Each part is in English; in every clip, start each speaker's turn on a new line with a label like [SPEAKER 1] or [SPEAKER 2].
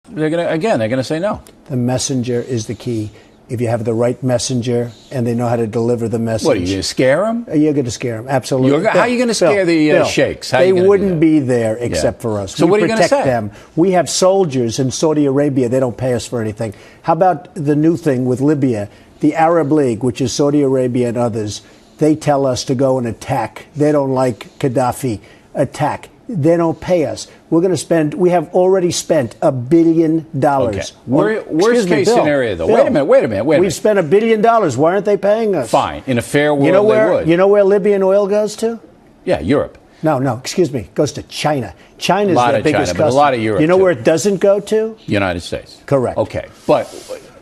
[SPEAKER 1] They're going to say no.
[SPEAKER 2] The messenger is the key. If you have the right messenger and they know how to deliver the message.
[SPEAKER 1] What, are you going to scare them?
[SPEAKER 2] You're going to scare them, absolutely.
[SPEAKER 1] How are you going to scare the sheikhs?
[SPEAKER 2] They wouldn't be there except for us.
[SPEAKER 1] So what are you going to say?
[SPEAKER 2] Them. We have soldiers in Saudi Arabia. They don't pay us for anything. How about the new thing with Libya? The Arab League, which is Saudi Arabia and others, they tell us to go and attack. They don't like Gaddafi. Attack. They don't pay us. We have already spent $1 billion.
[SPEAKER 1] Okay. Worst case scenario, though. Wait a minute.
[SPEAKER 2] We've spent $1 billion. Why aren't they paying us?
[SPEAKER 1] Fine. In a fair world,
[SPEAKER 2] they
[SPEAKER 1] would.
[SPEAKER 2] You know where Libyan oil goes to?
[SPEAKER 1] Yeah, Europe.
[SPEAKER 2] No, excuse me. It goes to China. China's the biggest customer.
[SPEAKER 1] But a lot of Europe,
[SPEAKER 2] You know where it doesn't go to?
[SPEAKER 1] United States.
[SPEAKER 2] Correct.
[SPEAKER 1] Okay. But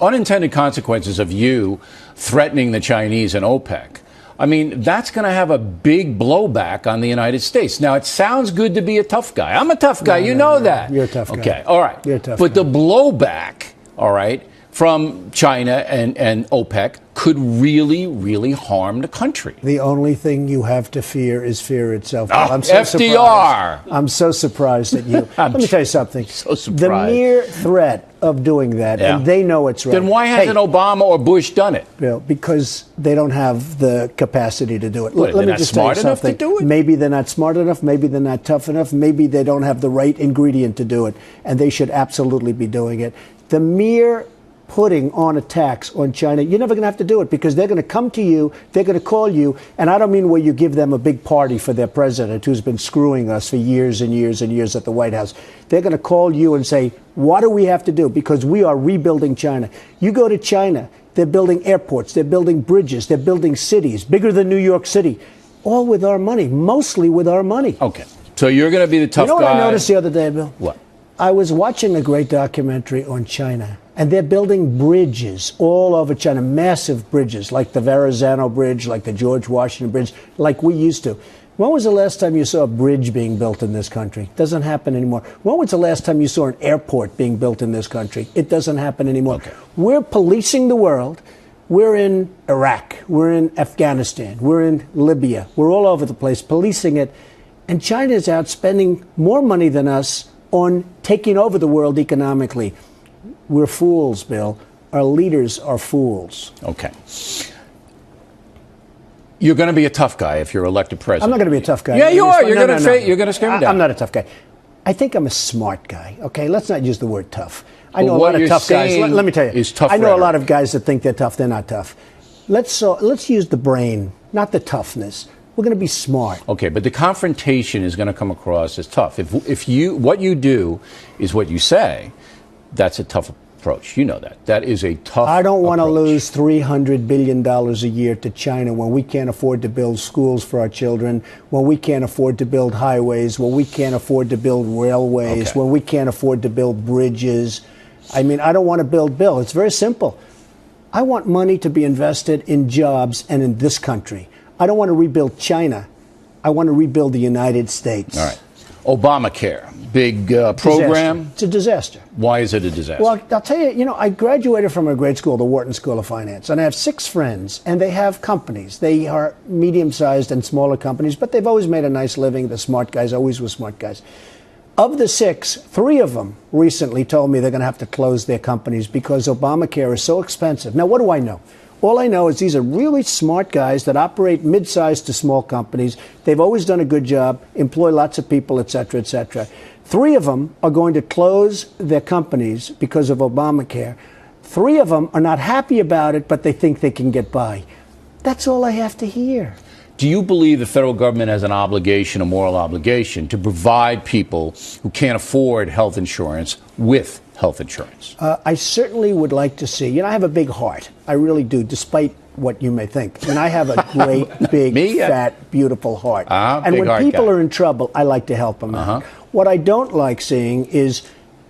[SPEAKER 1] unintended consequences of you threatening the Chinese and OPEC, I mean, that's going to have a big blowback on the United States. Now, it sounds good to be a tough guy. I'm a tough guy. You know that.
[SPEAKER 2] You're a tough guy.
[SPEAKER 1] Okay. All right.
[SPEAKER 2] You're a tough
[SPEAKER 1] guy. But the blowback, all right, from China and OPEC could really, really harm the country.
[SPEAKER 2] The only thing you have to fear is fear itself.
[SPEAKER 1] I'm so FDR.
[SPEAKER 2] Surprised. I'm so surprised at you. Let me tell you something.
[SPEAKER 1] So surprised.
[SPEAKER 2] The mere threat of doing that, and they know it's right.
[SPEAKER 1] Then why hasn't Obama or Bush done it?
[SPEAKER 2] Bill, because they don't have the capacity to do it.
[SPEAKER 1] Let me just tell you something. To do it?
[SPEAKER 2] Maybe they're not smart enough. Maybe they're not tough enough. Maybe they don't have the right ingredient to do it, and they should absolutely be doing it. The mere putting on a tax on China, you're never going to have to do it because they're going to come to you, they're going to call you, and I don't mean where you give them a big party for their president who's been screwing us for years and years and years at the White House. They're going to call you and say, what do we have to do? Because we are rebuilding China. You go to China, they're building airports, they're building bridges, they're building cities, bigger than New York City, all with our money, mostly with our money.
[SPEAKER 1] Okay. So you're going to be the tough guy.
[SPEAKER 2] You know what I noticed the other day, Bill?
[SPEAKER 1] What?
[SPEAKER 2] I was watching a great documentary on China, and they're building bridges all over China, massive bridges, like the Verrazano Bridge, like the George Washington Bridge, like we used to. When was the last time you saw a bridge being built in this country? It doesn't happen anymore. When was the last time you saw an airport being built in this country? It doesn't happen anymore.
[SPEAKER 1] Okay.
[SPEAKER 2] We're policing the world. We're in Iraq. We're in Afghanistan. We're in Libya. We're all over the place policing it. And China's out spending more money than us on taking over the world economically. We're fools, Bill. Our leaders are fools.
[SPEAKER 1] Okay. You're going to be a tough guy if you're elected president.
[SPEAKER 2] I'm not going to be a tough guy.
[SPEAKER 1] Yeah, you are. You're going to scare me down.
[SPEAKER 2] I'm not a tough guy. I think I'm a smart guy. Okay, let's not use the word tough. I know
[SPEAKER 1] a
[SPEAKER 2] lot of tough guys. Let me tell you. I know a lot of guys that think they're tough. They're not tough. Let's use the brain, not the toughness. We're going to be smart.
[SPEAKER 1] Okay, but the confrontation is going to come across as tough. If what you do is what you say, that's a tough approach. You know that. That is a tough
[SPEAKER 2] I don't want to
[SPEAKER 1] approach.
[SPEAKER 2] lose $300 billion a year to China when we can't afford to build schools for our children, when we can't afford to build highways, when we can't afford to build railways, when we can't afford to build bridges. I mean, I don't want to build, Bill. It's very simple. I want money to be invested in jobs and in this country. I don't want to rebuild China. I want to rebuild the United States.
[SPEAKER 1] All right. Obamacare, big program.
[SPEAKER 2] It's a disaster.
[SPEAKER 1] Why is it a disaster?
[SPEAKER 2] Well, I'll tell you, I graduated from a great school, the Wharton School of Finance, and I have 6 friends, and they have companies. They are medium-sized and smaller companies, but they've always made a nice living. The smart guys always were smart guys. Of the 6, 3 of them recently told me they're going to have to close their companies because Obamacare is so expensive. Now, what do I know? All I know is these are really smart guys that operate mid-sized to small companies. They've always done a good job, employ lots of people, et cetera, et cetera. 3 of them are going to close their companies because of Obamacare. 3 of them are not happy about it, but they think they can get by. That's all I have to hear.
[SPEAKER 1] Do you believe the federal government has an obligation, a moral obligation, to provide people who can't afford health insurance with health insurance?
[SPEAKER 2] I certainly would like to see. I have a big heart. I really do, despite what you may think. I have a great, big, fat, beautiful heart. And when people are in trouble, I like to help them out. What I don't like seeing is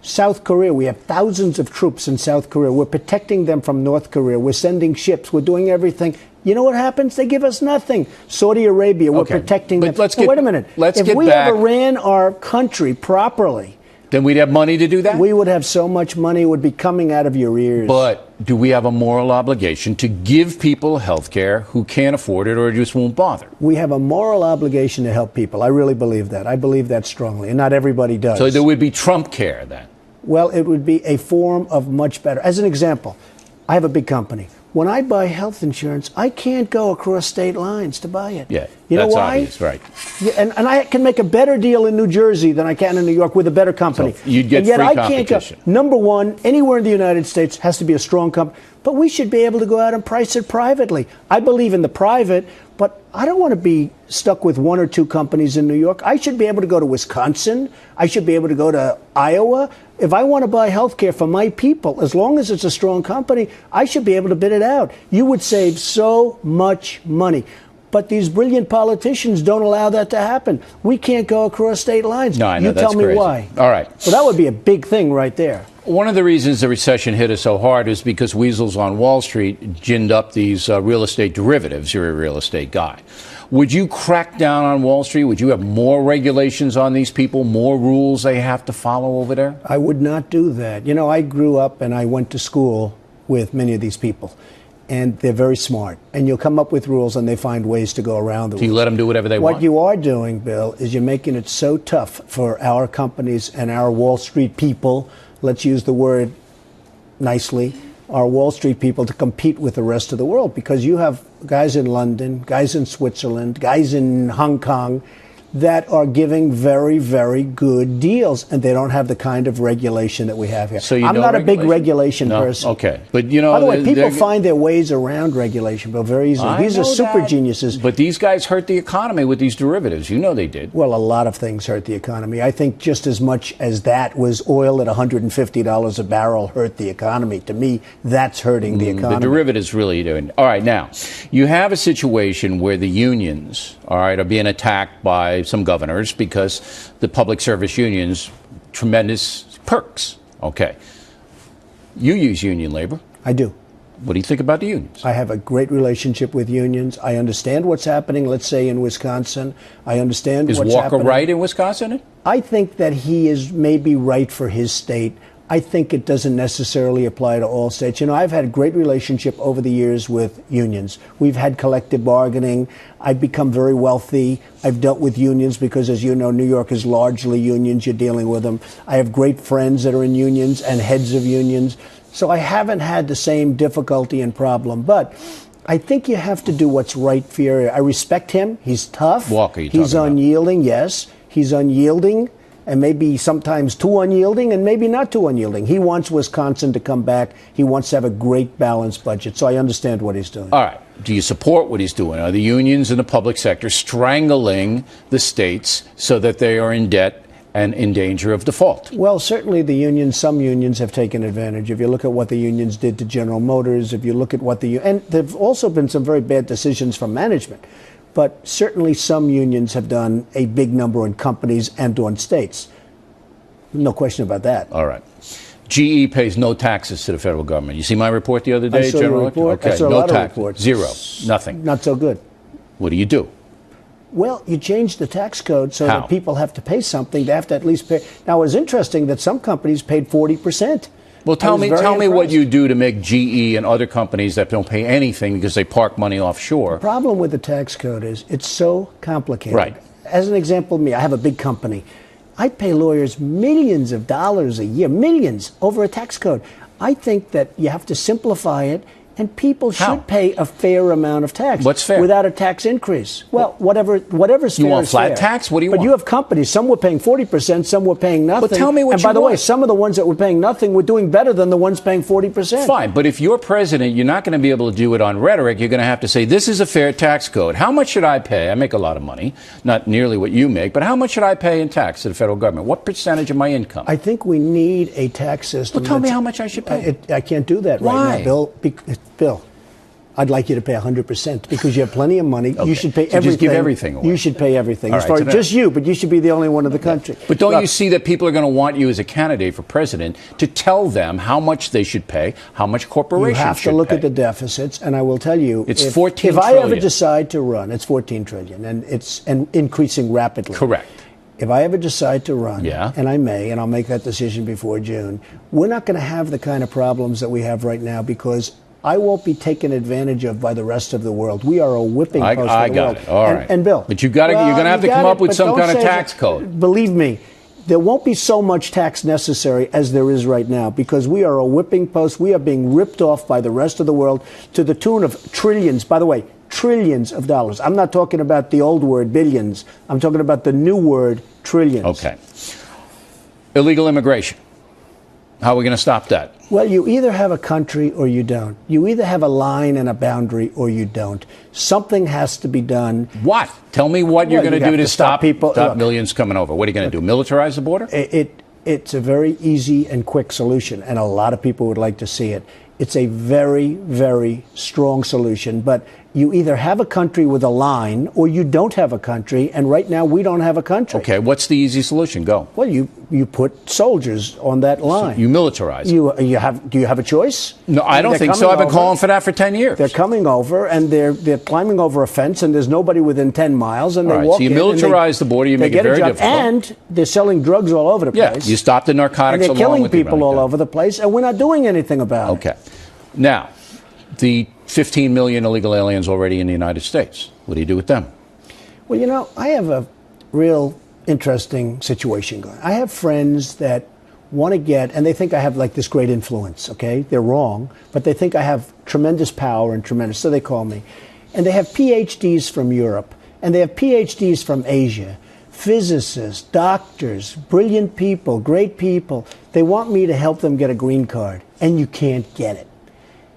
[SPEAKER 2] South Korea. We have thousands of troops in South Korea. We're protecting them from North Korea. We're sending ships. We're doing everything. You know what happens? They give us nothing. Saudi Arabia, we're protecting them. Wait a minute. If we ever ran our country properly,
[SPEAKER 1] then we'd have money to do that?
[SPEAKER 2] We would have so much money it would be coming out of your ears.
[SPEAKER 1] But do we have a moral obligation to give people health care who can't afford it or just won't bother?
[SPEAKER 2] We have a moral obligation to help people. I really believe that. I believe that strongly, and not everybody does.
[SPEAKER 1] So there would be Trump care then?
[SPEAKER 2] Well, it would be a form of much better. As an example, I have a big company. When I buy health insurance, I can't go across state lines to buy it.
[SPEAKER 1] Yeah,
[SPEAKER 2] you know
[SPEAKER 1] that's
[SPEAKER 2] why?
[SPEAKER 1] obvious, right?
[SPEAKER 2] Yeah, and I can make a better deal in New Jersey than I can in New York with a better company.
[SPEAKER 1] So you'd get
[SPEAKER 2] and yet
[SPEAKER 1] free
[SPEAKER 2] I can't go.
[SPEAKER 1] competition.
[SPEAKER 2] Number one, anywhere in the United States has to be a strong company. But we should be able to go out and price it privately. I believe in the private, but I don't want to be stuck with one or two companies in New York. I should be able to go to Wisconsin. I should be able to go to Iowa. If I want to buy health care for my people, as long as it's a strong company, I should be able to bid it out. You would save so much money. But these brilliant politicians don't allow that to happen. We can't go across state lines.
[SPEAKER 1] No, I know,
[SPEAKER 2] you tell
[SPEAKER 1] that's
[SPEAKER 2] me
[SPEAKER 1] crazy.
[SPEAKER 2] why.
[SPEAKER 1] All right.
[SPEAKER 2] Well, that would be a big thing right there.
[SPEAKER 1] One of the reasons the recession hit us so hard is because weasels on Wall Street ginned up these real estate derivatives. You're a real estate guy. Would you crack down on Wall Street? Would you have more regulations on these people, more rules they have to follow over there?
[SPEAKER 2] I would not do that. You know, I grew up and I went to school with many of these people. And they're very smart. And you'll come up with rules and they find ways to go around the rules.
[SPEAKER 1] So you let them do whatever they want?
[SPEAKER 2] What you are doing, Bill, is you're making it so tough for our companies and our Wall Street people, let's use the word nicely, our Wall Street people to compete with the rest of the world, because you have guys in London, guys in Switzerland, guys in Hong Kong that are giving very, very good deals, and they don't have the kind of regulation that we have here.
[SPEAKER 1] So
[SPEAKER 2] I'm not a big regulation
[SPEAKER 1] no?
[SPEAKER 2] person.
[SPEAKER 1] Okay. But, you know,
[SPEAKER 2] by the way, people find their ways around regulation, but very easily. These are super geniuses.
[SPEAKER 1] But these guys hurt the economy with these derivatives. You know they did.
[SPEAKER 2] Well, a lot of things hurt the economy. I think just as much as that was oil at $150 a barrel hurt the economy. To me, that's hurting the economy.
[SPEAKER 1] The derivatives really doing. All right, now, you have a situation where the unions, all right, are being attacked by some governors because the public service unions, tremendous perks. Okay. You use union labor.
[SPEAKER 2] I do.
[SPEAKER 1] What do you think about the unions?
[SPEAKER 2] I have a great relationship with unions. I understand what's happening, let's say, in Wisconsin. I understand what's happening.
[SPEAKER 1] Is Walker right in Wisconsin?
[SPEAKER 2] I think that he is maybe right for his state. I think it doesn't necessarily apply to all states. You know, I've had a great relationship over the years with unions. We've had collective bargaining. I've become very wealthy. I've dealt with unions because, as you know, New York is largely unions. You're dealing with them. I have great friends that are in unions and heads of unions. So I haven't had the same difficulty and problem. But I think you have to do what's right for your area. I respect him. He's tough.
[SPEAKER 1] Walker,
[SPEAKER 2] he's unyielding, yes. He's unyielding. And maybe sometimes too unyielding and maybe not too unyielding. He wants Wisconsin to come back. He wants to have a great balanced budget. So I understand what he's doing.
[SPEAKER 1] All right. Do you support what he's doing? Are the unions in the public sector strangling the states so that they are in debt and in danger of default?
[SPEAKER 2] Well, certainly the unions, some unions have taken advantage. If you look at what the unions did to General Motors, if you look at what and there have also been some very bad decisions from management. But certainly some unions have done a big number on companies and on states. No question about that.
[SPEAKER 1] All right. GE pays no taxes to the federal government. You see my report the other day,
[SPEAKER 2] I saw
[SPEAKER 1] General
[SPEAKER 2] your report.
[SPEAKER 1] Okay,
[SPEAKER 2] I saw a
[SPEAKER 1] no
[SPEAKER 2] lot of
[SPEAKER 1] tax.
[SPEAKER 2] reports.
[SPEAKER 1] Zero. Nothing.
[SPEAKER 2] Not so good.
[SPEAKER 1] What do you do?
[SPEAKER 2] Well, you change the tax code so
[SPEAKER 1] How?
[SPEAKER 2] that people have to pay something. They have to at least pay. Now, it was interesting that some companies paid 40%.
[SPEAKER 1] Well, tell me what you do to make GE and other companies that don't pay anything because they park money offshore.
[SPEAKER 2] The problem with the tax code is it's so complicated.
[SPEAKER 1] Right.
[SPEAKER 2] As an example, me, I have a big company. I pay lawyers millions of dollars a year, millions, over a tax code. I think that you have to simplify it, and people should pay a fair amount of tax.
[SPEAKER 1] What's fair?
[SPEAKER 2] Without a tax increase. Well, whatever's fair.
[SPEAKER 1] You want
[SPEAKER 2] is
[SPEAKER 1] flat
[SPEAKER 2] fair.
[SPEAKER 1] tax? What do you
[SPEAKER 2] want?
[SPEAKER 1] want?
[SPEAKER 2] But you have companies. Some were paying 40%, some were paying nothing.
[SPEAKER 1] But tell me what
[SPEAKER 2] and
[SPEAKER 1] you
[SPEAKER 2] by the way,
[SPEAKER 1] want.
[SPEAKER 2] some of the ones that were paying nothing were doing better than the ones paying 40%.
[SPEAKER 1] Fine, but if you're president, you're not going to be able to do it on rhetoric. You're going to have to say, this is a fair tax code. How much should I pay? I make a lot of money, not nearly what you make, but how much should I pay in tax to the federal government? What percentage of my income?
[SPEAKER 2] I think we need a tax system.
[SPEAKER 1] Well, tell me how much I should pay.
[SPEAKER 2] I can't do that
[SPEAKER 1] Why?
[SPEAKER 2] right now, Bill. I'd like you to pay 100% because you have plenty of money.
[SPEAKER 1] Okay.
[SPEAKER 2] You should pay
[SPEAKER 1] So
[SPEAKER 2] everything.
[SPEAKER 1] just give everything away.
[SPEAKER 2] You should pay everything.
[SPEAKER 1] All
[SPEAKER 2] As
[SPEAKER 1] right,
[SPEAKER 2] far
[SPEAKER 1] so
[SPEAKER 2] as just you, but you should be the only one in the country.
[SPEAKER 1] But don't
[SPEAKER 2] Look,
[SPEAKER 1] you see that people are going to want you as a candidate for president to tell them how much they should pay, how much corporations
[SPEAKER 2] you have
[SPEAKER 1] should
[SPEAKER 2] to look
[SPEAKER 1] pay?
[SPEAKER 2] at the deficits, and I will tell you,
[SPEAKER 1] It's
[SPEAKER 2] if
[SPEAKER 1] 14
[SPEAKER 2] if I ever
[SPEAKER 1] trillion.
[SPEAKER 2] decide to run, it's 14 trillion, and it's increasing rapidly.
[SPEAKER 1] Correct.
[SPEAKER 2] If I ever decide to run,
[SPEAKER 1] Yeah.
[SPEAKER 2] and I may, and I'll make that decision before June, we're not going to have the kind of problems that we have right now because I won't be taken advantage of by the rest of the world. We are a whipping post for the world.
[SPEAKER 1] I got it. All right.
[SPEAKER 2] And Bill.
[SPEAKER 1] But you're going to have to come up with some kind of tax code.
[SPEAKER 2] Believe me, There won't be so much tax necessary as there is right now because we are a whipping post. We are being ripped off by the rest of the world to the tune of trillions. By the way, trillions of dollars. I'm not talking about the old word billions. I'm talking about the new word trillions.
[SPEAKER 1] Okay. Illegal immigration. How are we going to stop that?
[SPEAKER 2] Well, you either have a country or you don't. You either have a line and a boundary or you don't. Something has to be done.
[SPEAKER 1] What? Tell me what you're going to do to stop
[SPEAKER 2] people.
[SPEAKER 1] Stop millions coming over. What are you going to do? Militarize the border?
[SPEAKER 2] It's a very easy and quick solution, and a lot of people would like to see it. It's a very, very strong solution, but you either have a country with a line or you don't have a country, and right now we don't have a country.
[SPEAKER 1] Okay, what's the easy solution? Go.
[SPEAKER 2] Well, you put soldiers on that line.
[SPEAKER 1] So you militarize.
[SPEAKER 2] Do you have a choice?
[SPEAKER 1] No, I don't think so. I've been calling for that for 10 years.
[SPEAKER 2] They're coming over, and they're climbing over a fence, and there's nobody within 10 miles, and they walk in.
[SPEAKER 1] So you militarize the border, you make it very difficult.
[SPEAKER 2] And they're selling drugs all over the place.
[SPEAKER 1] Yeah, you stop the narcotics
[SPEAKER 2] and they're killing people all over the place, and we're not doing anything about it.
[SPEAKER 1] Okay. Now, the 15 million illegal aliens already in the United States. What do you do with them?
[SPEAKER 2] Well, you know, I have a real interesting situation going. I have friends that want to get, and they think I have like this great influence, okay? They're wrong, but they think I have tremendous power and tremendous, so they call me. And they have PhDs from Europe, and they have PhDs from Asia, physicists, doctors, brilliant people, great people. They want me to help them get a green card, and you can't get it.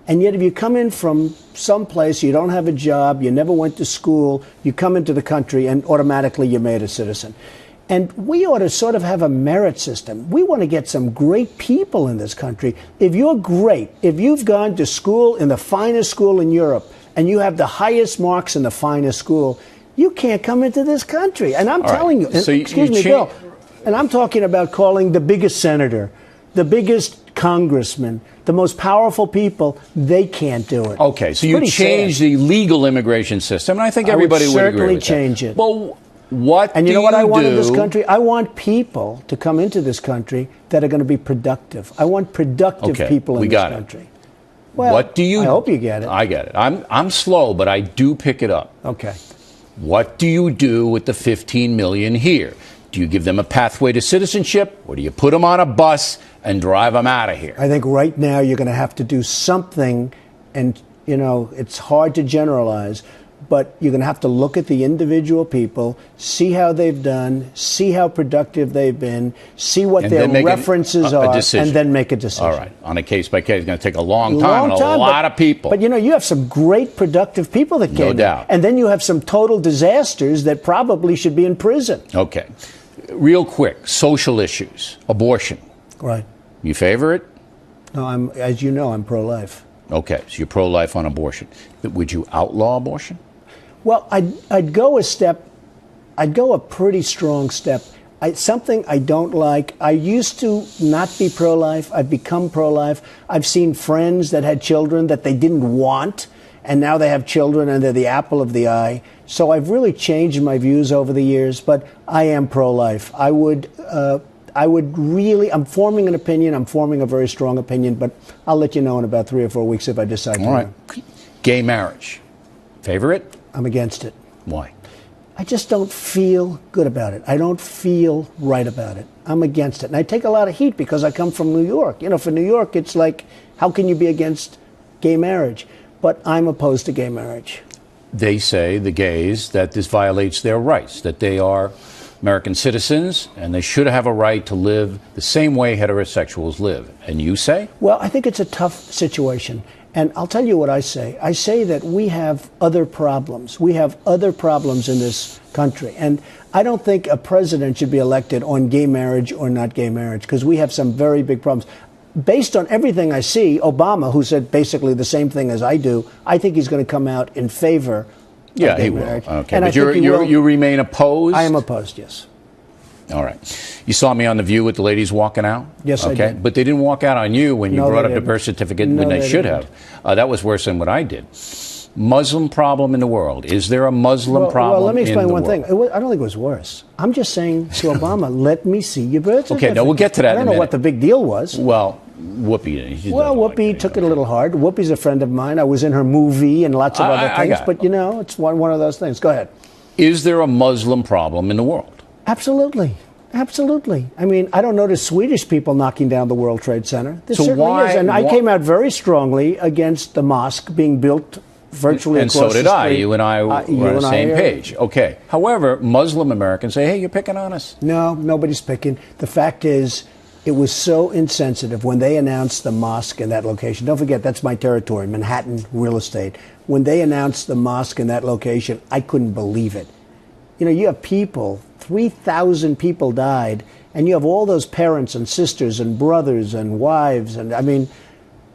[SPEAKER 2] And yet if you come in from someplace, you don't have a job, you never went to school, you come into the country and automatically you're made a citizen. And we ought to sort of have a merit system. We want to get some great people in this country. If you're great, if you've gone to school in the finest school in Europe and you have the highest marks in the finest school, you can't come into this country. And I'm telling you,
[SPEAKER 1] so
[SPEAKER 2] excuse me, Bill, and I'm talking about calling the biggest senator, the biggest congressman, the most powerful people, they can't do it.
[SPEAKER 1] Okay, so you change the legal immigration system, and I think everybody would agree with that.
[SPEAKER 2] Certainly change it.
[SPEAKER 1] Well, what
[SPEAKER 2] and
[SPEAKER 1] do
[SPEAKER 2] you know what I want in this
[SPEAKER 1] do?
[SPEAKER 2] country? I want people to come into this country that are going to be productive. I want productive people in this country. Well,
[SPEAKER 1] what do you?
[SPEAKER 2] I hope you get it.
[SPEAKER 1] I get it. I'm slow, but I do pick it up.
[SPEAKER 2] Okay.
[SPEAKER 1] What do you do with the 15 million here? Do you give them a pathway to citizenship, or do you put them on a bus and drive them out of here?
[SPEAKER 2] I think right now you're going to have to do something, and, you know, it's hard to generalize, but you're going to have to look at the individual people, see how they've done, see how productive they've been, see what their references are, and then make a decision.
[SPEAKER 1] All right. On a case-by-case, it's going to take a long time and a lot of people.
[SPEAKER 2] But, you know, you have some great productive people that came in.
[SPEAKER 1] No doubt.
[SPEAKER 2] And then you have some total disasters that probably should be in prison.
[SPEAKER 1] Okay. Real quick, social issues, abortion.
[SPEAKER 2] Right.
[SPEAKER 1] You favor it?
[SPEAKER 2] No, as you know, I'm pro-life.
[SPEAKER 1] Okay, so you're pro-life on abortion. But would you outlaw abortion?
[SPEAKER 2] Well, I'd go a step. I'd go a pretty strong step. Something I don't like. I used to not be pro-life. I've become pro-life. I've seen friends that had children that they didn't want, and now they have children and they're the apple of the eye. So I've really changed my views over the years, but I am pro-life. I would really, I'm forming an opinion. I'm forming a very strong opinion, but I'll let you know in about 3 or 4 weeks if I decide to.
[SPEAKER 1] All right. Gay marriage. Favor it?
[SPEAKER 2] I'm against it.
[SPEAKER 1] Why?
[SPEAKER 2] I just don't feel good about it. I don't feel right about it. I'm against it. And I take a lot of heat because I come from New York. You know, for New York, it's like, how can you be against gay marriage? But I'm opposed to gay marriage.
[SPEAKER 1] They say, the gays, that this violates their rights, that they are American citizens and they should have a right to live the same way heterosexuals live. And you say? Well,
[SPEAKER 2] I think it's a tough situation. And I'll tell you what I say. I say that we have other problems. We have other problems in this country. And I don't think a president should be elected on gay marriage or not gay marriage, because we have some very big problems. Based on everything I see, Obama, who said basically the same thing as I do, I think he's going to come out in favor of gay marriage.
[SPEAKER 1] Okay, and but you remain opposed?
[SPEAKER 2] I am opposed, yes.
[SPEAKER 1] All right. You saw me on The View with the ladies walking out?
[SPEAKER 2] Yes, I did.
[SPEAKER 1] But they didn't walk out on you when you brought up the birth certificate when they should have. That was worse than what I did. Muslim problem in the world. Is there a Muslim problem?
[SPEAKER 2] Well, let me explain one thing. I don't think it was worse. I'm just saying to Obama, let me see your birth certificate.
[SPEAKER 1] Okay, no, we'll get to that in a minute.
[SPEAKER 2] I don't know what the big deal was.
[SPEAKER 1] Well, Whoopi.
[SPEAKER 2] Whoopi took it a little hard. Whoopi's a friend of mine. I was in her movie and lots of other things. But, you know, it's one of those things. Go ahead.
[SPEAKER 1] Is there a Muslim problem in the world?
[SPEAKER 2] Absolutely. Absolutely. I mean, I don't notice Swedish people knocking down the World Trade Center. There
[SPEAKER 1] So
[SPEAKER 2] certainly is. And I came out very strongly against the mosque being built virtually
[SPEAKER 1] and
[SPEAKER 2] across
[SPEAKER 1] so did
[SPEAKER 2] the
[SPEAKER 1] I.
[SPEAKER 2] street.
[SPEAKER 1] You and I were on the same page. Okay. However, Muslim Americans say, hey, you're picking on us.
[SPEAKER 2] No, nobody's picking. The fact is, it was so insensitive when they announced the mosque in that location. Don't forget, that's my territory, Manhattan real estate. When they announced the mosque in that location, I couldn't believe it. You know, you have people, 3,000 people died, and you have all those parents and sisters and brothers and wives, and I mean,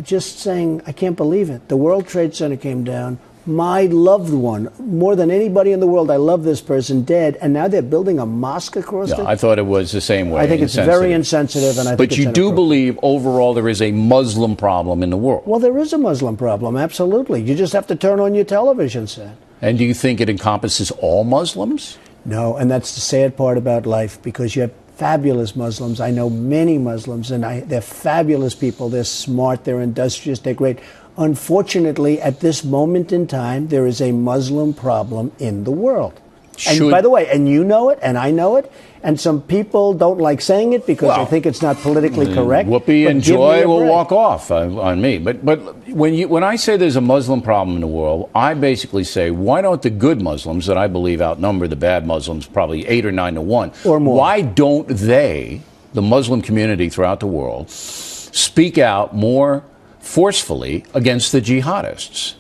[SPEAKER 2] just saying, I can't believe it. The World Trade Center came down. My loved one, more than anybody in the world, I love this person, dead, and now they're building a mosque across it.
[SPEAKER 1] I thought it was the same way.
[SPEAKER 2] I think it's very insensitive, and I think
[SPEAKER 1] But
[SPEAKER 2] it's
[SPEAKER 1] you do
[SPEAKER 2] inappropriate.
[SPEAKER 1] believe overall there is a Muslim problem in the world.
[SPEAKER 2] Well, there is a Muslim problem, absolutely. You just have to turn on your television set.
[SPEAKER 1] And do you think it encompasses all Muslims?
[SPEAKER 2] No, and that's the sad part about life, because you have fabulous Muslims. I know many Muslims, and they're fabulous people. They're smart, they're industrious, they're great. Unfortunately, at this moment in time, there is a Muslim problem in the world. And by the way, and you know it, and I know it, and some people don't like saying it because they think it's not politically correct.
[SPEAKER 1] Whoopi and Joy will walk off on me. But when I say there's a Muslim problem in the world, I basically say, why don't the good Muslims, that I believe outnumber the bad Muslims probably 8 or 9 to 1,
[SPEAKER 2] or more,
[SPEAKER 1] why don't they, the Muslim community throughout the world, speak out more forcefully against the jihadists?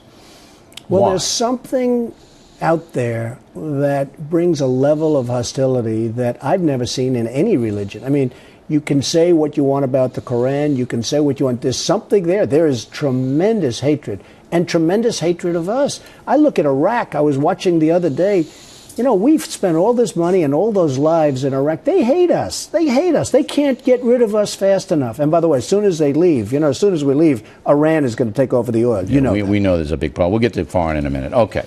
[SPEAKER 2] Well, there's something out there that brings a level of hostility that I've never seen in any religion. I mean, you can say what you want about the Quran, you can say what you want. There's something there. There is tremendous hatred, and tremendous hatred of us. I look at Iraq. I was watching the other day. You know, we've spent all this money and all those lives in Iraq. They hate us. They hate us. They can't get rid of us fast enough. And by the way, as soon as they leave, as soon as we leave, Iran is going to take over the oil.
[SPEAKER 1] We know there's a big problem. We'll get to foreign in a minute. Okay.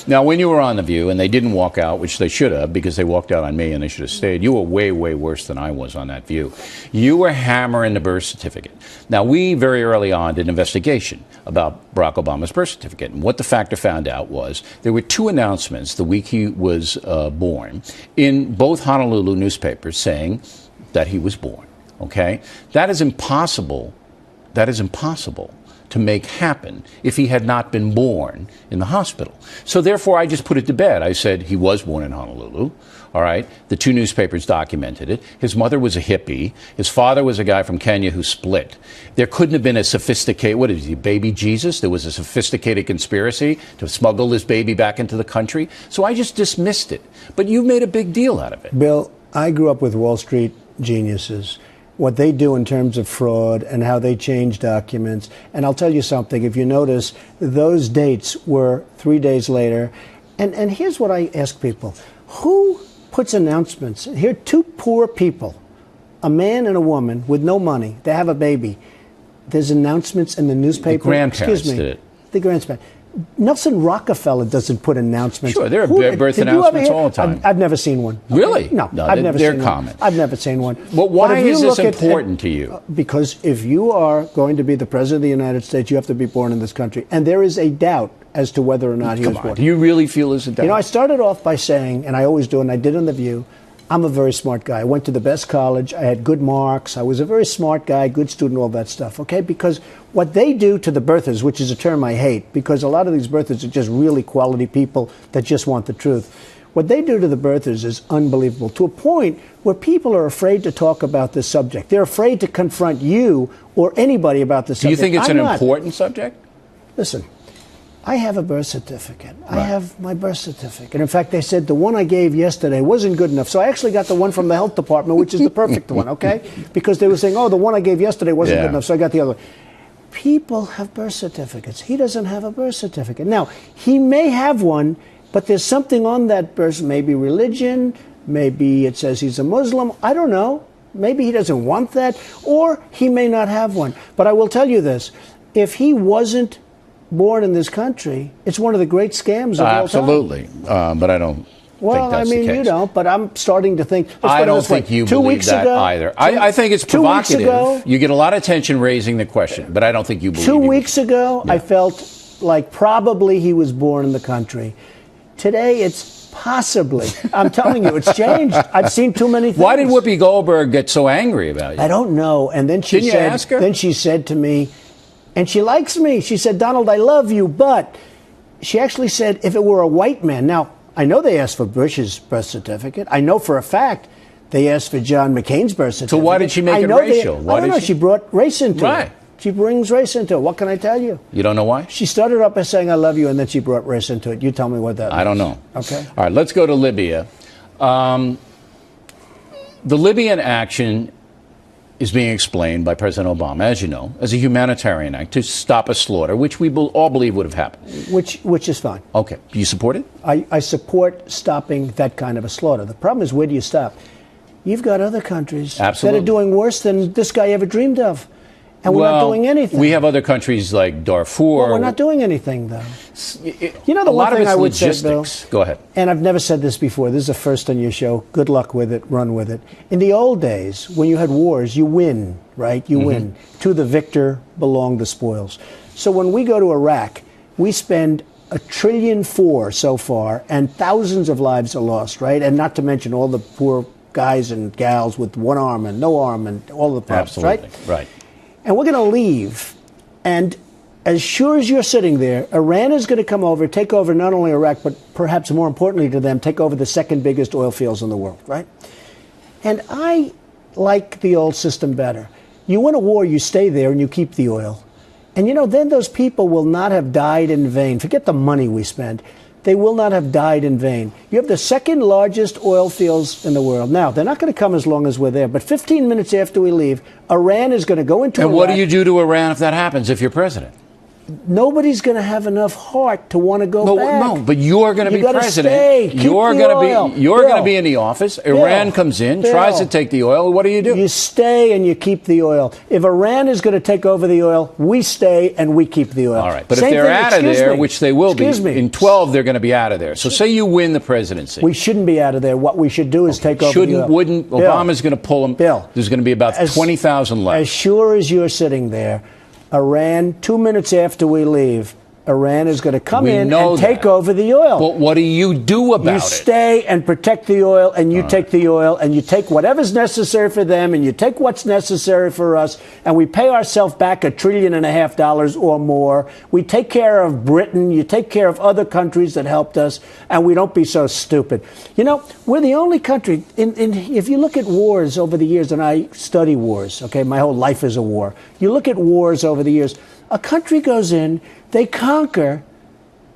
[SPEAKER 1] Now, when you were on The View, and they didn't walk out, which they should have, because they walked out on me and they should have stayed, you were way, way worse than I was on that View. You were hammering the birth certificate. Now, we very early on did an investigation about Barack Obama's birth certificate. And what the Factor found out was there were 2 announcements the week he was born in both Honolulu newspapers saying that he was born. Okay? That is impossible. That is impossible to make happen if he had not been born in the hospital. So therefore, I just put it to bed. I said he was born in Honolulu. All right. The 2 newspapers documented it. His mother was a hippie. His father was a guy from Kenya who split. There couldn't have been a sophisticated, what is he, baby Jesus? There was a sophisticated conspiracy to smuggle this baby back into the country. So I just dismissed it. But you made a big deal out of it.
[SPEAKER 2] Bill, I grew up with Wall Street geniuses. What they do in terms of fraud and how they change documents. And I'll tell you something, if you notice, those dates were 3 days later. And here's what I ask people. Who puts announcements? Here, 2 poor people, a man and a woman with no money. They have a baby. There's announcements in the newspaper.
[SPEAKER 1] The grandparents did it.
[SPEAKER 2] The grandparents. Nelson Rockefeller doesn't put announcements.
[SPEAKER 1] Sure, there are birth announcements all the time.
[SPEAKER 2] I've never seen one. Okay?
[SPEAKER 1] Really?
[SPEAKER 2] No, I've never seen
[SPEAKER 1] common.
[SPEAKER 2] one. I've never seen one.
[SPEAKER 1] Well, why is this important to you?
[SPEAKER 2] Because if you are going to be the president of the United States, you have to be born in this country. And there is a doubt as to whether or not he was born.
[SPEAKER 1] Do you really feel there's a doubt?
[SPEAKER 2] You know, I started off by saying, and I always do, and I did on The View, I'm a very smart guy. I went to the best college. I had good marks. I was a very smart guy, good student, all that stuff, okay? Because what they do to the birthers, which is a term I hate, because a lot of these birthers are just really quality people that just want the truth. What they do to the birthers is unbelievable, to a point where people are afraid to talk about this subject. They're afraid to confront you or anybody about this subject.
[SPEAKER 1] Do you think it's an important subject?
[SPEAKER 2] Listen. I have a birth certificate. Right. I have my birth certificate. In fact, they said the one I gave yesterday wasn't good enough. So I actually got the one from the health department, which is the perfect one, okay? Because they were saying, oh, the one I gave yesterday wasn't good enough, so I got the other one. People have birth certificates. He doesn't have a birth certificate. Now, he may have one, but there's something on that birth, maybe religion, maybe it says he's a Muslim. I don't know. Maybe he doesn't want that, or he may not have one. But I will tell you this. If he wasn't born in this country, it's one of the great scams of all time.
[SPEAKER 1] Absolutely, but I don't think that's the case.
[SPEAKER 2] You don't, but I'm starting to think.
[SPEAKER 1] I don't think you believe that either. I think it's provocative.
[SPEAKER 2] 2 weeks ago,
[SPEAKER 1] you get a lot of attention raising the question, but I don't think you believe
[SPEAKER 2] 2 weeks ago, I felt like probably he was born in the country. Today, it's Possibly. I'm telling you, it's changed. I've seen too many things.
[SPEAKER 1] Why did Whoopi Goldberg get so angry about you?
[SPEAKER 2] I don't know. And then
[SPEAKER 1] Didn't you ask her?
[SPEAKER 2] Then she said to me, and she likes me. She said, Donald, I love you, but she actually said, if it were a white man. Now, I know they asked for Bush's birth certificate. I know for a fact they asked for John McCain's birth certificate.
[SPEAKER 1] So why did she make it racial?
[SPEAKER 2] I don't know. She brought race into it.
[SPEAKER 1] Right.
[SPEAKER 2] She brings race into it. What can I tell you?
[SPEAKER 1] You don't know why?
[SPEAKER 2] She started up by saying, I love you, and then she brought race into it. You tell me what that means.
[SPEAKER 1] I don't know.
[SPEAKER 2] Okay.
[SPEAKER 1] All right, let's go to Libya. The Libyan action is being explained by President Obama, as you know, as a humanitarian act to stop a slaughter, which we all believe would have happened.
[SPEAKER 2] Which is fine.
[SPEAKER 1] Okay. Do you support it?
[SPEAKER 2] I support stopping that kind of a slaughter. The problem is, where do you stop? You've got other countries that are doing worse than this guy ever dreamed of. And we're not doing anything.
[SPEAKER 1] We have other countries like Darfur.
[SPEAKER 2] Well, we're not doing anything, though. You know, the one thing I would say, Bill,
[SPEAKER 1] go ahead.
[SPEAKER 2] And I've never said this before. This is a first on your show. Good luck with it. Run with it. In the old days, when you had wars, you win, right? You win. To the victor belong the spoils. So when we go to Iraq, we spend $1.4 trillion so far, and thousands of lives are lost, right? And not to mention all the poor guys and gals with one arm and no arm and all the problems,
[SPEAKER 1] Absolutely.
[SPEAKER 2] right?
[SPEAKER 1] Right.
[SPEAKER 2] And we're going to leave. And as sure as you're sitting there, Iran is going to come over, take over not only Iraq, but perhaps more importantly to them, take over the second biggest oil fields in the world, right? And I like the old system better. You win a war, you stay there, and you keep the oil. And, you know, then those people will not have died in vain. Forget the money we spend. They will not have died in vain. You have the second largest oil fields in the world. Now, they're not going to come as long as we're there, but 15 minutes after we leave, Iran is going to go into Iraq.
[SPEAKER 1] And what do you do to Iran if that happens, if you're president?
[SPEAKER 2] Nobody's going to have enough heart to want to go back.
[SPEAKER 1] No, but you're going to be president.
[SPEAKER 2] Stay. Keep
[SPEAKER 1] You're going to be in the office. Iran comes in, tries to take the oil. What do?
[SPEAKER 2] You stay and you keep the oil. If Iran is going to take over the oil, we stay and we keep the oil.
[SPEAKER 1] All right, but if they're out of there, which they will be, in 12 they're going to be out of there. So say you win the presidency.
[SPEAKER 2] We shouldn't be out of there. What we should do is take over the oil.
[SPEAKER 1] Obama's going to pull them.
[SPEAKER 2] Bill,
[SPEAKER 1] there's going to be about 20,000 left.
[SPEAKER 2] As sure as you're sitting there, Iran, 2 minutes after we leave, Iran is going to come in and take over the oil.
[SPEAKER 1] But what do you do about it?
[SPEAKER 2] You stay and protect the oil, and you take the oil, and you take whatever's necessary for them, and you take what's necessary for us, and we pay ourselves back $1.5 trillion or more. We take care of Britain, you take care of other countries that helped us, and we don't be so stupid. You know, we're the only country, if you look at wars over the years, and I study wars, okay, my whole life is a war. You look at wars over the years, a country goes in, they conquer,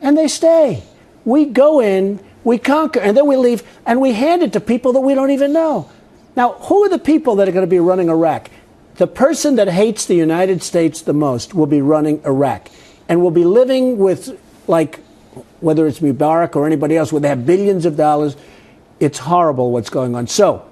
[SPEAKER 2] and they stay. We go in, we conquer, and then we leave, and we hand it to people that we don't even know. Now, who are the people that are going to be running Iraq? The person that hates the United States the most will be running Iraq, and will be living with, like, whether it's Mubarak or anybody else, where they have billions of dollars. It's horrible what's going on. So,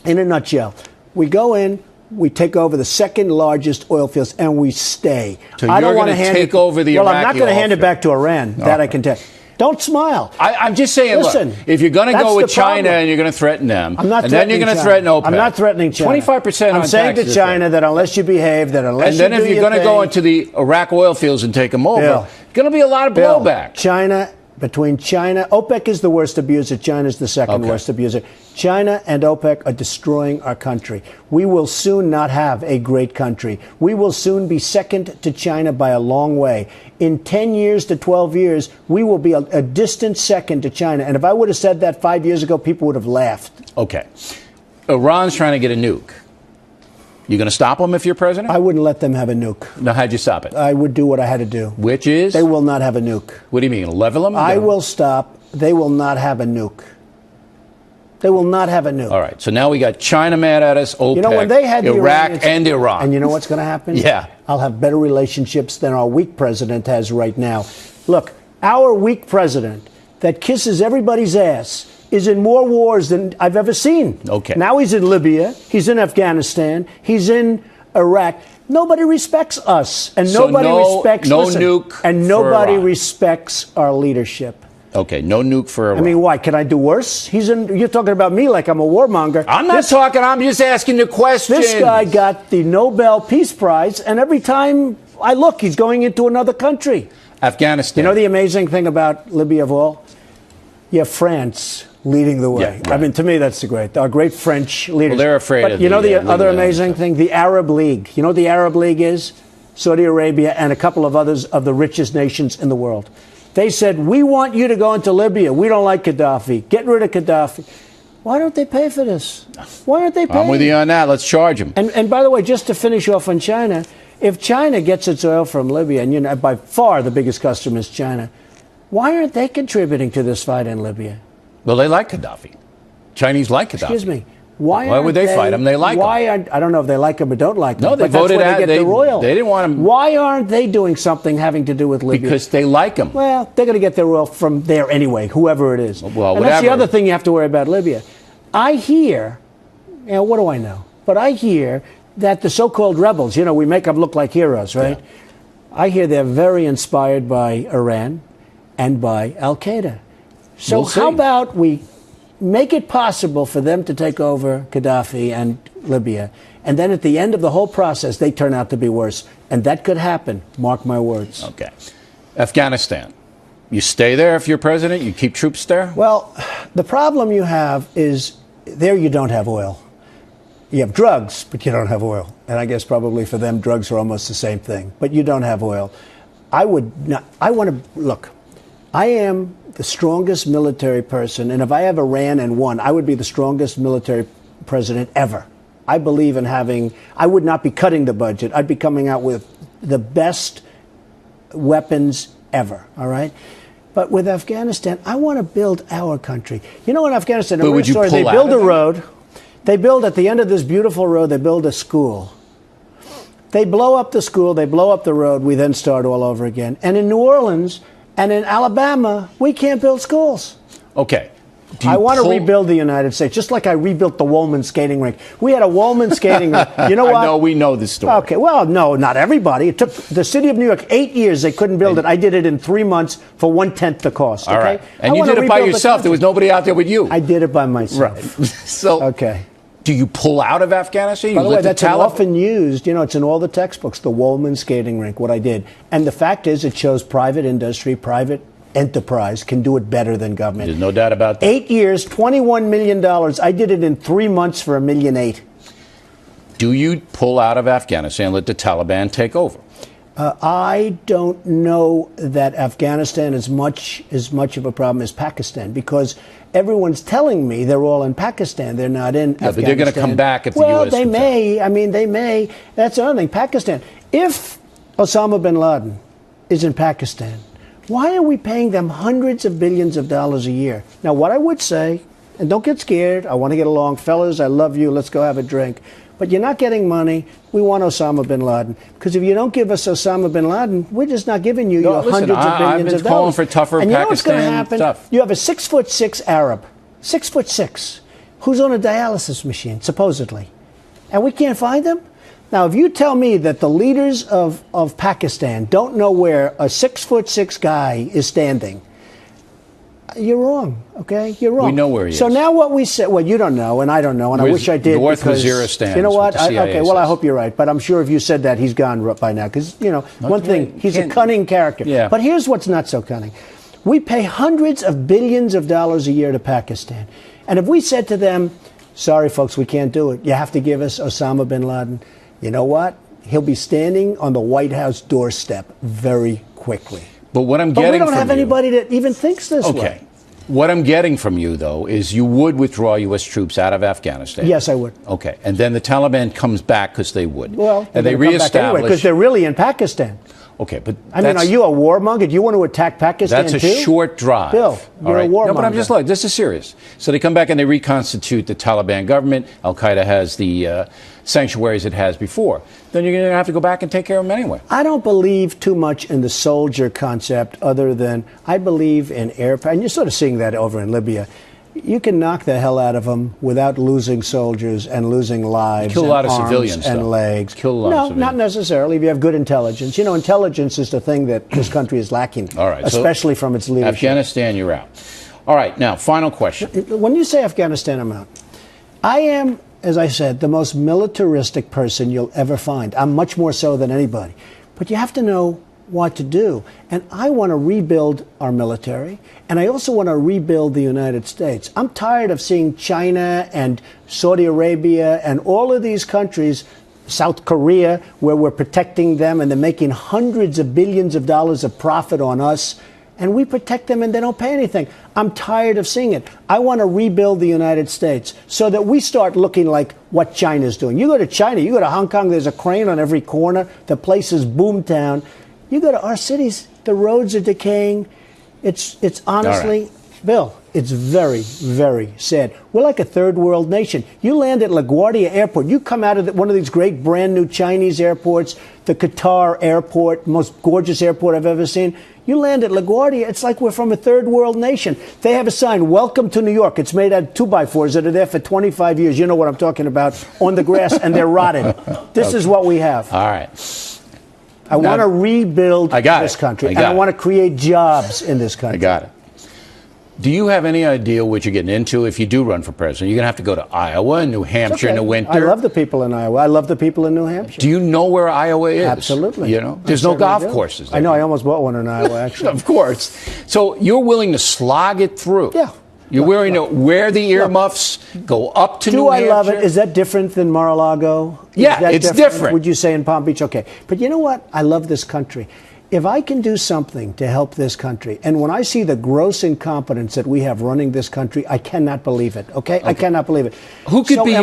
[SPEAKER 2] in a nutshell, we go in, we take over the second largest oil fields, and we stay.
[SPEAKER 1] So I don't want to take over the Iraqi
[SPEAKER 2] Well, I'm not going to hand it back to Iran. That I can tell. Don't smile.
[SPEAKER 1] I'm just saying,
[SPEAKER 2] listen,
[SPEAKER 1] look, if you're going to go with China and you're going to threaten them,
[SPEAKER 2] I'm not
[SPEAKER 1] and then you're going to threaten OPEC.
[SPEAKER 2] I'm not threatening China.
[SPEAKER 1] 25%
[SPEAKER 2] I'm saying to China that unless you behave, that unless you
[SPEAKER 1] and then if you're going to go into the Iraq oil fields and take them over, going to be a lot of blowback.
[SPEAKER 2] Between China, OPEC is the worst abuser. China's the second worst abuser. China and OPEC are destroying our country. We will soon not have a great country. We will soon be second to China by a long way. In 10 years to 12 years, we will be a distant second to China. And if I would have said that 5 years ago, people would have laughed.
[SPEAKER 1] Okay. Iran's trying to get a nuke. You going to stop them if you're president?
[SPEAKER 2] I wouldn't let them have a nuke.
[SPEAKER 1] Now, how'd you stop it?
[SPEAKER 2] I would do what I had to do.
[SPEAKER 1] Which is?
[SPEAKER 2] They will not have a nuke.
[SPEAKER 1] What do you mean? Level them?
[SPEAKER 2] I will stop. They will not have a nuke. They will not have a nuke.
[SPEAKER 1] All right. So now we got China mad at us, OPEC,
[SPEAKER 2] you know, when they had
[SPEAKER 1] Iraq, and Iran.
[SPEAKER 2] And you know what's going to happen?
[SPEAKER 1] Yeah.
[SPEAKER 2] I'll have better relationships than our weak president has right now. Look, our weak president that kisses everybody's ass is in more wars than I've ever seen.
[SPEAKER 1] Okay.
[SPEAKER 2] Now he's in Libya. He's in Afghanistan. He's in Iraq. Nobody respects us, and nobody respects our leadership.
[SPEAKER 1] Okay, no nuke for Iran.
[SPEAKER 2] I mean, why? Can I do worse? You're talking about me like I'm a warmonger.
[SPEAKER 1] I'm not talking. I'm just asking the question.
[SPEAKER 2] This guy got the Nobel Peace Prize, and every time I look, he's going into another country.
[SPEAKER 1] Afghanistan.
[SPEAKER 2] You know the amazing thing about Libya of all? You have France leading the way.
[SPEAKER 1] Yeah, right.
[SPEAKER 2] I mean, to me, that's our great French leaders.
[SPEAKER 1] Well, they're afraid
[SPEAKER 2] but
[SPEAKER 1] of
[SPEAKER 2] you know the
[SPEAKER 1] League
[SPEAKER 2] other
[SPEAKER 1] of
[SPEAKER 2] amazing
[SPEAKER 1] Nations.
[SPEAKER 2] thing? The Arab League. You know what the Arab League is? Saudi Arabia and a couple of others of the richest nations in the world. They said, we want you to go into Libya. We don't like Gaddafi. Get rid of Gaddafi. Why don't they pay for this? Why aren't they paying?
[SPEAKER 1] I'm with you on that. Let's charge them.
[SPEAKER 2] And by the way, just to finish off on China, if China gets its oil from Libya, and you know, by far the biggest customer is China, why aren't they contributing to this fight in Libya?
[SPEAKER 1] Well, they like Gaddafi. Chinese like Gaddafi.
[SPEAKER 2] Excuse me. Why
[SPEAKER 1] would they fight him? They like him.
[SPEAKER 2] I don't know if they like him or don't like him.
[SPEAKER 1] No, they
[SPEAKER 2] but that's
[SPEAKER 1] voted
[SPEAKER 2] where
[SPEAKER 1] out.
[SPEAKER 2] they get the oil.
[SPEAKER 1] They didn't want him.
[SPEAKER 2] Why aren't they doing something having to do with Libya?
[SPEAKER 1] Because they like him.
[SPEAKER 2] Well, they're going to get their oil from there anyway, whoever it is.
[SPEAKER 1] Well,
[SPEAKER 2] and that's the
[SPEAKER 1] whatever.
[SPEAKER 2] other thing you have to worry about Libya. I hear, you know, what do I know? But I hear that the so-called rebels, you know, we make them look like heroes, right?
[SPEAKER 1] Yeah.
[SPEAKER 2] I hear they're very inspired by Iran and by Al-Qaeda. So
[SPEAKER 1] We'll see.
[SPEAKER 2] how about we make it possible for them to take over Gaddafi and Libya, and then at the end of the whole process, they turn out to be worse. And that could happen, mark my words.
[SPEAKER 1] Okay. Afghanistan. You stay there if you're president? You keep troops there?
[SPEAKER 2] Well, the problem you have is there you don't have oil. You have drugs, but you don't have oil. And I guess probably for them, drugs are almost the same thing. But you don't have oil. I want to, look, I am the strongest military person, and if I ever ran and won, I would be the strongest military president ever. I believe in I would not be cutting the budget. I'd be coming out with the best weapons ever, all right? But with Afghanistan, I want to build our country. You know, in Afghanistan,
[SPEAKER 1] But would you
[SPEAKER 2] they
[SPEAKER 1] pull out
[SPEAKER 2] build a
[SPEAKER 1] of it?
[SPEAKER 2] road. They build, at the end of this beautiful road, they build a school. They blow up the school, they blow up the road, we then start all over again. And in New Orleans and in Alabama, we can't build schools.
[SPEAKER 1] Okay.
[SPEAKER 2] I want to rebuild the United States, just like I rebuilt the Woolman skating rink. We had a Woolman skating rink. You know what?
[SPEAKER 1] I know, we know the story.
[SPEAKER 2] Okay, well, no, not everybody. It took the city of New York 8 years. They couldn't build it. I did it in 3 months for 1/10 the cost. Okay?
[SPEAKER 1] All right. And
[SPEAKER 2] I
[SPEAKER 1] you
[SPEAKER 2] wanna
[SPEAKER 1] did it by
[SPEAKER 2] rebuild the
[SPEAKER 1] yourself. There was
[SPEAKER 2] country.
[SPEAKER 1] nobody out there with you.
[SPEAKER 2] I did it by myself.
[SPEAKER 1] Right. So,
[SPEAKER 2] Okay.
[SPEAKER 1] do you pull out of Afghanistan?
[SPEAKER 2] By the way,
[SPEAKER 1] let
[SPEAKER 2] that's often used. You know, it's in all the textbooks, the Woolman skating rink, what I did. And the fact is, it shows private industry, private enterprise can do it better than government.
[SPEAKER 1] There's no doubt about that.
[SPEAKER 2] 8 years, $21 million. I did it in 3 months for $1.8 million.
[SPEAKER 1] Do you pull out of Afghanistan and let the Taliban take over?
[SPEAKER 2] I don't know that Afghanistan is much of a problem as Pakistan, because everyone's telling me they're all in Pakistan. They're not in Afghanistan.
[SPEAKER 1] But they're going to come back if the
[SPEAKER 2] well,
[SPEAKER 1] U.S.
[SPEAKER 2] they
[SPEAKER 1] comes out.
[SPEAKER 2] may. I mean, they may. That's another thing. Pakistan. If Osama bin Laden is in Pakistan, why are we paying them hundreds of billions of dollars a year? Now, what I would say, and don't get scared, I want to get along. Fellas, I love you. Let's go have a drink. But you're not getting money. We want Osama bin Laden. Because if you don't give us Osama bin Laden, we're just not giving you your
[SPEAKER 1] listen,
[SPEAKER 2] hundreds of
[SPEAKER 1] I've
[SPEAKER 2] billions
[SPEAKER 1] been
[SPEAKER 2] of
[SPEAKER 1] calling
[SPEAKER 2] dollars.
[SPEAKER 1] for tougher
[SPEAKER 2] and you know what's going to
[SPEAKER 1] Pakistan
[SPEAKER 2] happen?
[SPEAKER 1] stuff.
[SPEAKER 2] You have a 6'6" Arab, 6'6", who's on a dialysis machine, supposedly. And we can't find him? Now, if you tell me that the leaders of Pakistan don't know where a 6'6" guy is standing, you're wrong, okay? You're wrong.
[SPEAKER 1] We know where he
[SPEAKER 2] So
[SPEAKER 1] is.
[SPEAKER 2] now what we said, well, you don't know, and I don't know, and I
[SPEAKER 1] Where's
[SPEAKER 2] wish I did.
[SPEAKER 1] North
[SPEAKER 2] because,
[SPEAKER 1] Waziristan
[SPEAKER 2] you know
[SPEAKER 1] is
[SPEAKER 2] what?
[SPEAKER 1] what the CIA
[SPEAKER 2] Okay, well, I
[SPEAKER 1] says.
[SPEAKER 2] hope you're right. But I'm sure if you said that, he's gone by now. Because, you know, one thing, he's a
[SPEAKER 1] can't-
[SPEAKER 2] cunning character.
[SPEAKER 1] Yeah.
[SPEAKER 2] But here's what's not so cunning. We pay hundreds of billions of dollars a year to Pakistan. And if we said to them, sorry, folks, we can't do it. You have to give us Osama bin Laden. You know what? He'll be standing on the White House doorstep very quickly.
[SPEAKER 1] But what I'm
[SPEAKER 2] But
[SPEAKER 1] getting
[SPEAKER 2] we don't
[SPEAKER 1] from
[SPEAKER 2] have
[SPEAKER 1] you,
[SPEAKER 2] anybody that even thinks this
[SPEAKER 1] okay.
[SPEAKER 2] way.
[SPEAKER 1] What I'm getting from you, though, is you would withdraw U.S. troops out of Afghanistan.
[SPEAKER 2] Yes, I would.
[SPEAKER 1] Okay. And then the Taliban comes back because they would.
[SPEAKER 2] Well,
[SPEAKER 1] and they reestablish.
[SPEAKER 2] because they're really in Pakistan.
[SPEAKER 1] Okay, but
[SPEAKER 2] I mean, are you a warmonger? Do you want to attack Pakistan
[SPEAKER 1] That's a
[SPEAKER 2] too?
[SPEAKER 1] short drive.
[SPEAKER 2] Bill, you're
[SPEAKER 1] All right.
[SPEAKER 2] a warmonger.
[SPEAKER 1] No, but I'm just like, this is serious. So they come back and they reconstitute the Taliban government. Al Qaeda has the sanctuaries it has before. Then you're going to have to go back and take care of them anyway.
[SPEAKER 2] I don't believe too much in the soldier concept, other than I believe in air power. And you're sort of seeing that over in Libya. You can knock the hell out of them without losing soldiers and losing lives.
[SPEAKER 1] Kill a lot
[SPEAKER 2] and
[SPEAKER 1] of
[SPEAKER 2] arms
[SPEAKER 1] civilians,
[SPEAKER 2] and
[SPEAKER 1] though.
[SPEAKER 2] legs.
[SPEAKER 1] Kill a lot of
[SPEAKER 2] No,
[SPEAKER 1] civilians.
[SPEAKER 2] not necessarily. If you have good intelligence, you know, intelligence is the thing that this country is lacking.
[SPEAKER 1] All right, so
[SPEAKER 2] especially from its leadership.
[SPEAKER 1] Afghanistan, you're out. All right, now, final question.
[SPEAKER 2] When you say Afghanistan, I'm out. I am, as I said, the most militaristic person you'll ever find. I'm much more so than anybody. But you have to know what to do. And I want to rebuild our military, and I also want to rebuild the United States. I'm tired of seeing China and Saudi Arabia and all of these countries, South Korea, where we're protecting them and they're making hundreds of billions of dollars of profit on us, and we protect them and they don't pay anything. I'm tired of seeing it. I want to rebuild the United States so that we start looking like what China's doing. You go to China, you go to Hong Kong, there's a crane on every corner. The place is boomtown. You go to our cities, the roads are decaying. It's honestly, Bill, it's very, very sad. We're like a third world nation. You land at LaGuardia Airport. You come out of one of these great brand new Chinese airports, the Qatar airport, most gorgeous airport I've ever seen. You land at LaGuardia, it's like we're from a third world nation. They have a sign, "Welcome to New York." It's made out of 2x4s that are there for 25 years. You know what I'm talking about, on the grass, and they're rotted. This is what we have.
[SPEAKER 1] All right.
[SPEAKER 2] I want to rebuild this country, and I want to create jobs in this country.
[SPEAKER 1] I got it. Do you have any idea what you're getting into if you do run for president? You're going to have to go to Iowa and New Hampshire in the winter.
[SPEAKER 2] I love the people in Iowa. I love the people in New Hampshire.
[SPEAKER 1] Do you know where Iowa is?
[SPEAKER 2] Absolutely.
[SPEAKER 1] You know, there's no golf courses there.
[SPEAKER 2] I know. I almost bought one in Iowa, actually.
[SPEAKER 1] Of course. So you're willing to slog it through.
[SPEAKER 2] Yeah.
[SPEAKER 1] You're willing to wear the earmuffs, go up to New Hampshire.
[SPEAKER 2] Do I love it? Is that different than Mar-a-Lago?
[SPEAKER 1] Yeah, it's different.
[SPEAKER 2] Would you say in Palm Beach? Okay. But you know what? I love this country. If I can do something to help this country, and when I see the gross incompetence that we have running this country, I cannot believe it, okay? I cannot believe it.
[SPEAKER 1] Who could be